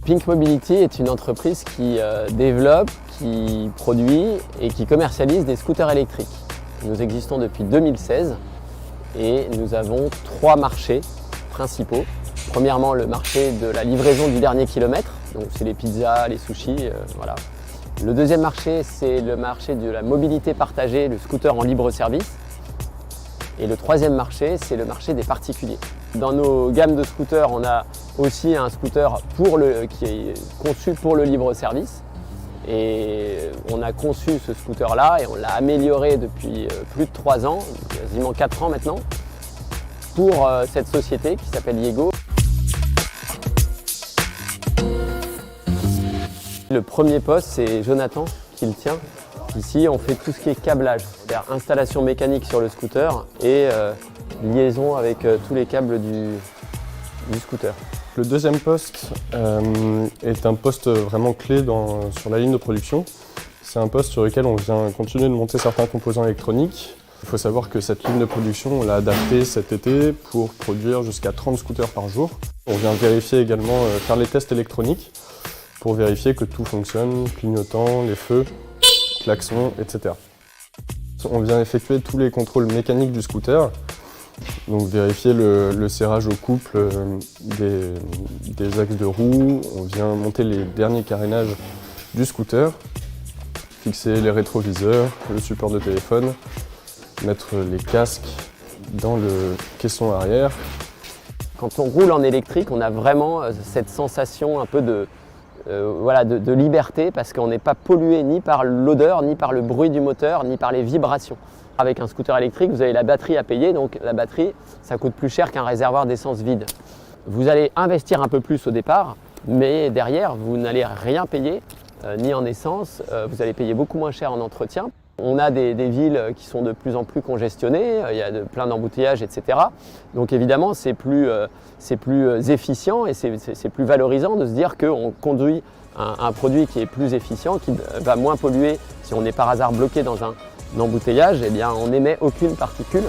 Pink Mobility est une entreprise qui développe, qui produit et qui commercialise des scooters électriques. Nous existons depuis 2016 et nous avons 3 marchés principaux. Premièrement, le marché de la livraison du dernier kilomètre, donc c'est les pizzas, les sushis, voilà. Le deuxième marché, c'est le marché de la mobilité partagée, le scooter en libre service. Et le troisième marché, c'est le marché des particuliers. Dans nos gammes de scooters, on a aussi un scooter qui est conçu pour le libre service. Et on a conçu ce scooter-là et on l'a amélioré depuis plus de 3 ans, quasiment 4 ans maintenant, pour cette société qui s'appelle Yego. Le premier poste, c'est Jonathan qui le tient. Ici, on fait tout ce qui est câblage, c'est-à-dire installation mécanique sur le scooter et liaison avec tous les câbles du scooter. Le deuxième poste est un poste vraiment clé sur la ligne de production. C'est un poste sur lequel on vient continuer de monter certains composants électroniques. Il faut savoir que cette ligne de production, on l'a adaptée cet été pour produire jusqu'à 30 scooters par jour. On vient vérifier également, faire les tests électroniques pour vérifier que tout fonctionne, clignotant, les feux, klaxon, etc. On vient effectuer tous les contrôles mécaniques du scooter, donc vérifier le serrage au couple des axes de roue, on vient monter les derniers carénages du scooter, fixer les rétroviseurs, le support de téléphone, mettre les casques dans le caisson arrière. Quand on roule en électrique, on a vraiment cette sensation un peu de liberté parce qu'on n'est pas pollué ni par l'odeur, ni par le bruit du moteur, ni par les vibrations. Avec un scooter électrique, vous avez la batterie à payer, donc la batterie, ça coûte plus cher qu'un réservoir d'essence vide. Vous allez investir un peu plus au départ, mais derrière, vous n'allez rien payer, ni en essence, vous allez payer beaucoup moins cher en entretien. On a des villes qui sont de plus en plus congestionnées, il y a plein d'embouteillages, etc. Donc évidemment, c'est plus efficient et c'est plus valorisant de se dire qu'on conduit un produit qui est plus efficient, qui va moins polluer. Si on est par hasard bloqué dans un embouteillage, eh bien, on n'émet aucune particule.